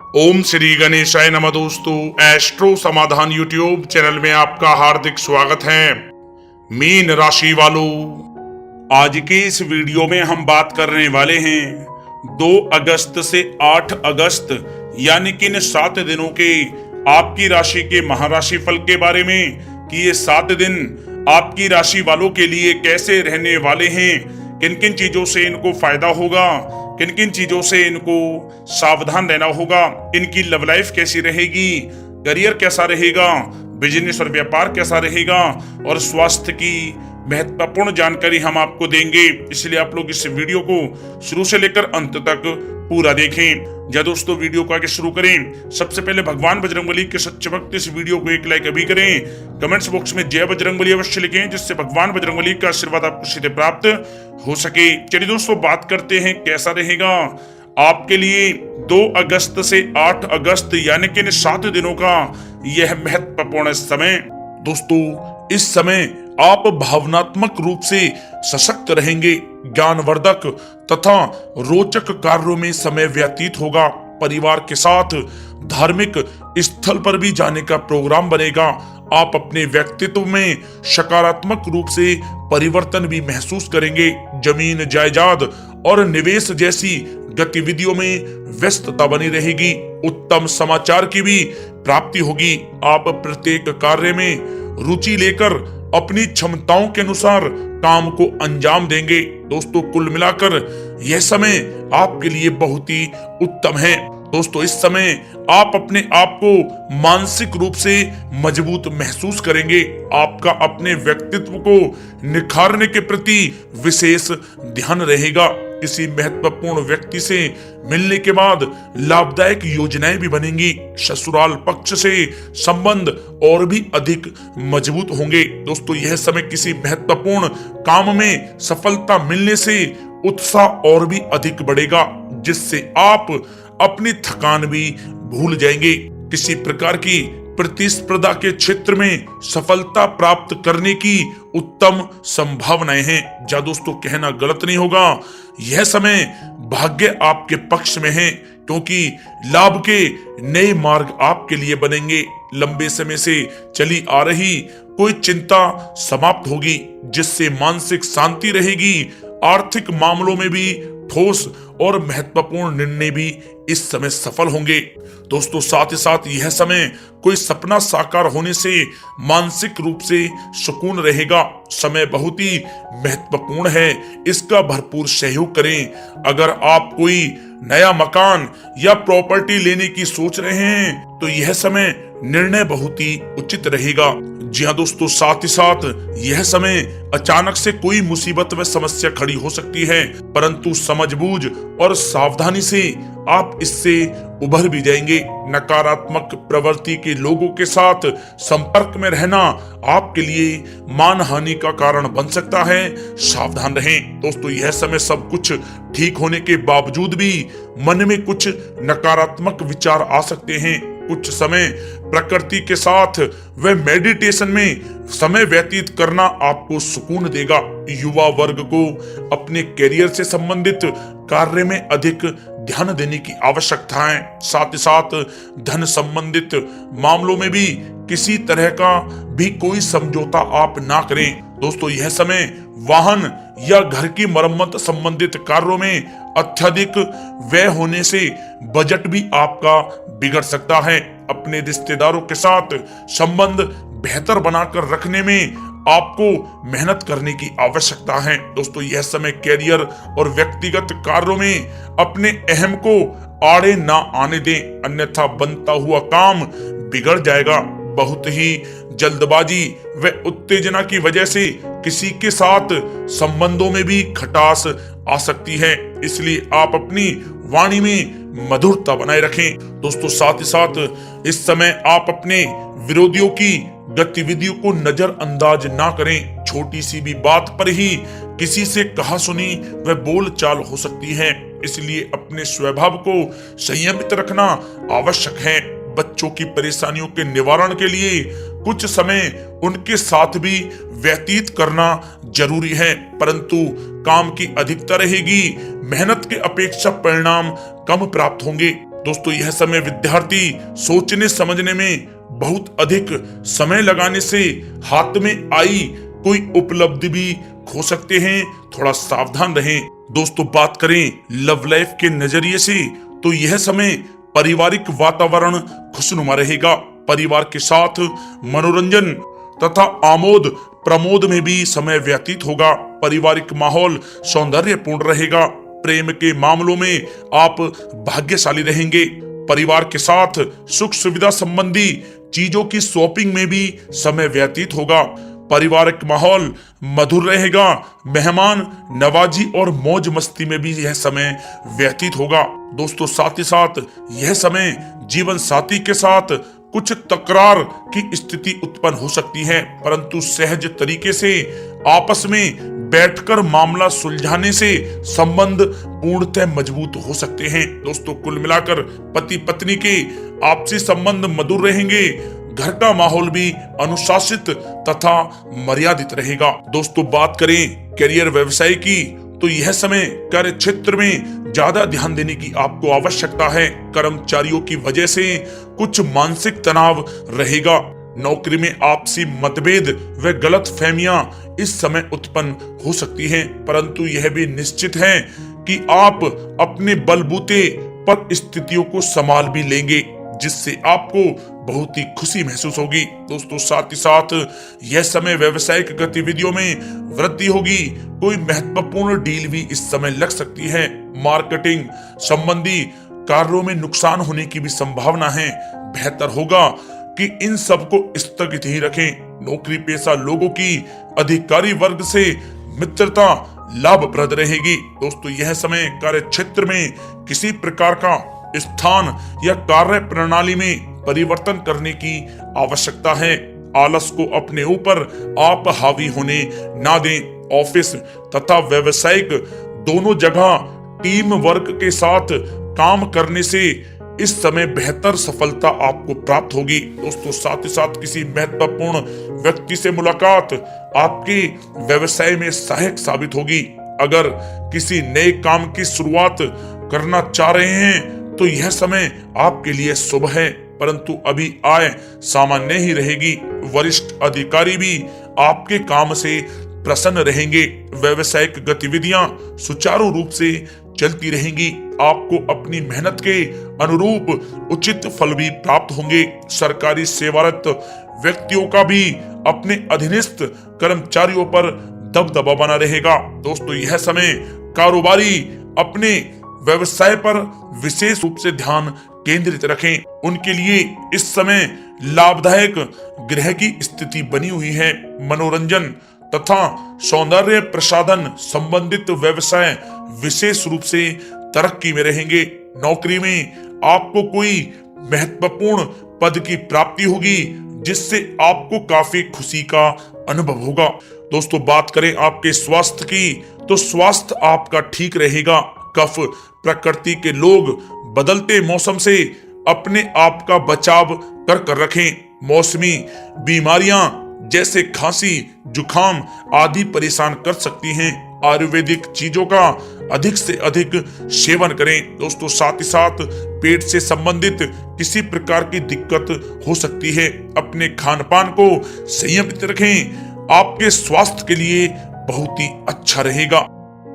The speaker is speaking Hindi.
ओम श्री गणेशाय नमः। दोस्तों, एस्ट्रो समाधान यूट्यूब चैनल में आपका हार्दिक स्वागत है। मीन राशि वालों, आज के इस वीडियो में हम बात करने वाले हैं 2 अगस्त से 8 अगस्त यानी कि इन 7 दिनों के आपकी राशि के महाराशि फल के बारे में कि ये 7 दिन आपकी राशि वालों के लिए कैसे रहने वाले हैं, किन किन चीजों से इनको फायदा होगा, किन किन चीजों से इनको सावधान रहना होगा, इनकी लव लाइफ कैसी रहेगी, करियर कैसा रहेगा, बिजनेस और व्यापार कैसा रहेगा और स्वास्थ्य की महत्वपूर्ण जानकारी हम आपको देंगे। इसलिए आप लोग इस वीडियो को शुरू से लेकर अंत तक पूरा देखें। या दोस्तों, वीडियो को आगे शुरू करें, सबसे पहले भगवान बजरंगबली के सच्चे भक्त इस वीडियो को एक लाइक अभी करें। कमेंट्स बॉक्स में जय बजरंगबली अवश्य लिखें, जिससे भगवान बजरंगबली का आशीर्वाद आपको सीधे प्राप्त हो सके। चलिए दोस्तों, बात करते हैं कैसा रहेगा आपके लिए 2 अगस्त से 8 अगस्त यानी कि इन 7 दिनों का यह महत्वपूर्ण समय। दोस्तों, इस समय आप भावनात्मक रूप से सशक्त रहेंगे, ज्ञानवर्धक तथा रोचक कार्यों में समय व्यतीत होगा। परिवार के साथ धार्मिक स्थल पर भी जाने का प्रोग्राम बनेगा। आप अपने व्यक्तित्व में सकारात्मक रूप से परिवर्तन भी महसूस करेंगे। जमीन जायदाद और निवेश जैसी गतिविधियों में व्यस्तता बनी रहेगी। उत्तम समाचार की भी प्राप्ति होगी। आप प्रत्येक कार्य में रुचि लेकर अपनी क्षमताओं के अनुसार काम को अंजाम देंगे। दोस्तों, कुल मिलाकर यह समय आपके लिए बहुत ही उत्तम है। दोस्तों, इस समय आप अपने आप को मानसिक रूप से मजबूत महसूस करेंगे। आपका अपने व्यक्तित्व को निखारने के प्रति विशेष ध्यान रहेगा। किसी महत्वपूर्ण व्यक्ति से मिलने के बाद लाभदायक योजनाएं भी बनेंगी। ससुराल पक्ष से संबंध और भी अधिक मजबूत होंगे। दोस्तों, यह समय किसी महत्वपूर्ण काम में सफलता मिलने से उत्साह और भी अधिक बढ़ेगा, जिससे आप अपनी थकान भी भूल जाएंगे। किसी प्रकार की प्रतिस्पर्धा के क्षेत्र में सफलता प्राप्त करने की उत्तम संभावनाएं हैं। जा दोस्तों, कहना गलत नहीं होगा, यह समय भाग्य आपके पक्ष में है, क्योंकि लाभ के नए मार्ग आपके लिए बनेंगे। लंबे समय से चली आ रही कोई चिंता समाप्त होगी, जिससे मानसिक शांति रहेगी। आर्थिक मामलों में भी ठोस और महत्वपूर्ण निर्णय भी इस समय सफल होंगे। दोस्तों, साथ ही साथ यह समय कोई सपना साकार होने से मानसिक रूप से सुकून रहेगा। समय बहुत ही महत्वपूर्ण है, इसका भरपूर सहयोग करें। अगर आप कोई नया मकान या प्रॉपर्टी लेने की सोच रहे हैं तो यह समय निर्णय बहुत ही उचित रहेगा। जी हाँ दोस्तों, साथ ही साथ यह समय अचानक से कोई मुसीबत व समस्या खड़ी हो सकती है, परंतु समझबूझ और सावधानी से आप इससे उभर भी जाएंगे। नकारात्मक प्रवृत्ति के लोगों के साथ संपर्क में रहना आपके लिए मानहानि का कारण बन सकता है, सावधान रहें। दोस्तों, यह समय सब कुछ ठीक होने के बावजूद भी मन में कुछ नकारात्मक विचार आ सकते हैं। कुछ समय प्रकृति के साथ व मेडिटेशन में समय व्यतीत करना आपको सुकून देगा। युवा वर्ग को अपने करियर से संबंधित कार्य में अधिक ध्यान देने की आवश्यकता है। साथ ही साथ धन संबंधित मामलों में भी किसी तरह का भी कोई समझौता आप ना करें। दोस्तों, यह समय वाहन या घर की मरम्मत संबंधित कार्यों में अत्यधिक व्यय होने से बजट भी आपका बिगड़ सकता है। अपने रिश्तेदारों के साथ संबंध बेहतर बनाकर रखने में आपको मेहनत करने की आवश्यकता है। दोस्तों, यह समय कैरियर और व्यक्तिगत कार्यों में अपने अहम को आड़े ना आने दें, अन्यथा बनता हुआ काम बिगड़ जाएगा। बहुत ही जल्दबाजी व उत्तेजना की वजह से किसी के साथ संबंधों में भी खटास आ सकती है, इसलिए आप अपनी वाणी में मधुरता बनाए रखें। दोस्तों, साथ ही साथ इस समय आप अपने विरोधियों की गतिविधियों को नजरअंदाज ना करें। छोटी सी भी बात पर ही किसी से कहा सुनी व बोल चाल हो सकती है, इसलिए अपने स्वभाव को संयमित रखना आवश्यक है। बच्चों की परेशानियों के निवारण के लिए कुछ समय उनके साथ भी व्यतीत करना जरूरी है, परंतु काम की अधिकता रहेगी। मेहनत के अपेक्षा परिणाम कम प्राप्त होंगे। दोस्तों यह समय विद्यार्थी सोचने समझने में बहुत अधिक समय लगाने से हाथ में आई कोई उपलब्धि भी खो सकते हैं, थोड़ा सावधान रहें। दोस्तों बात करें लव लाइफ के नजरिए से तो यह समय पारिवारिक वातावरण खुशनुमा रहेगा। परिवार के साथ मनोरंजन तथा आमोद प्रमोद में भी समय व्यतीत होगा। पारिवारिक माहौल सौंदर्यपूर्ण रहेगा। प्रेम के मामलों में आप भाग्यशाली रहेंगे। परिवार के साथ सुख सुविधा संबंधी चीजों की शॉपिंग में भी समय व्यतीत होगा। पारिवारिक माहौल मधुर रहेगा। मेहमान नवाजी और मौज मस्ती में भी यह समय व्यतीत होगा। दोस्तों साथ ही साथ यह समय जीवन साथी के साथ कुछ तकरार की स्थिति उत्पन्न हो सकती है, परंतु सहज तरीके से आपस में बैठकर मामला सुलझाने से संबंध पूर्णतः मजबूत हो सकते हैं। दोस्तों कुल मिलाकर पति पत्नी के आपसी संबंध मधुर रहेंगे। घर का माहौल भी अनुशासित तथा मर्यादित रहेगा। दोस्तों बात करें करियर व्यवसाय की तो यह समय कार्य क्षेत्र में ज्यादा ध्यान देने की आपको आवश्यकता है। कर्मचारियों की वजह से कुछ मानसिक तनाव रहेगा। नौकरी में आपसी मतभेद व गलतफहमियां इस समय उत्पन्न हो सकती हैं, परंतु यह भी निश्चित है कि आप अपने बलबूते पर स्थितियों को संभाल भी लेंगे, जिससे आपको बहुत ही खुशी महसूस होगी। दोस्तों साथ ही साथ यह समय व्यवसायिक गतिविधियों में वृद्धि होगी। कोई महत्वपूर्ण डील भी इस समय लग सकती है। मार्केटिंग संबंधी कार्यों में नुकसान होने की भी संभावना है। बेहतर होगा कि इन सबको स्थगित ही रखें। नौकरी पेशा लोगों की अधिकारी वर्ग से मित्रता लाभप्रद रहेगी। दोस्तों यह समय कार्य क्षेत्र में किसी प्रकार का स्थान या कार्य प्रणाली में परिवर्तन करने की आवश्यकता है। आलस को अपने ऊपर आप हावी होने ना दें। ऑफिस तथा व्यावसायिक दोनों जगह टीम वर्क के साथ काम करने से इस समय बेहतर सफलता आपको प्राप्त होगी। दोस्तों साथ ही साथ किसी महत्वपूर्ण व्यक्ति से मुलाकात आपके व्यवसाय में सहायक साबित होगी। अगर किसी नए काम की शुरुआत करना चाह रहे हैं तो यह समय आपके लिए शुभ है, परंतु अभी आय सामान्य ही रहेगी। वरिष्ठ अधिकारी भी आपके काम से प्रसन्न रहेंगे। व्यावसायिक गतिविधियां सुचारू रूप से चलती रहेंगी। आपको अपनी मेहनत के अनुरूप उचित फल भी प्राप्त होंगे। सरकारी सेवारत व्यक्तियों का भी अपने अधीनस्थ कर्मचारियों पर दबदबा बना रहेगा। दोस्तों यह समय कारोबारी अपने व्यवसाय पर विशेष रूप से ध्यान केंद्रित रखें। उनके लिए इस समय लाभदायक ग्रह की स्थिति बनी हुई है। मनोरंजन तथा सौंदर्य प्रसाधन संबंधित व्यवसाय विशेष रूप से तरक्की में रहेंगे। नौकरी में आपको कोई महत्वपूर्ण पद की प्राप्ति होगी, जिससे आपको काफी खुशी का अनुभव होगा। दोस्तों बात करें आपके स्वास्थ्य की तो स्वास्थ्य आपका ठीक रहेगा। कफ प्रकृति के लोग बदलते मौसम से अपने आप का बचाव कर रखें। मौसमी बीमारियां जैसे खांसी जुकाम आदि परेशान कर सकती हैं। आयुर्वेदिक चीजों का अधिक से अधिक सेवन करें। दोस्तों साथ ही साथ पेट से संबंधित किसी प्रकार की दिक्कत हो सकती है। अपने खान पान को संयमित रखें, आपके स्वास्थ्य के लिए बहुत ही अच्छा रहेगा।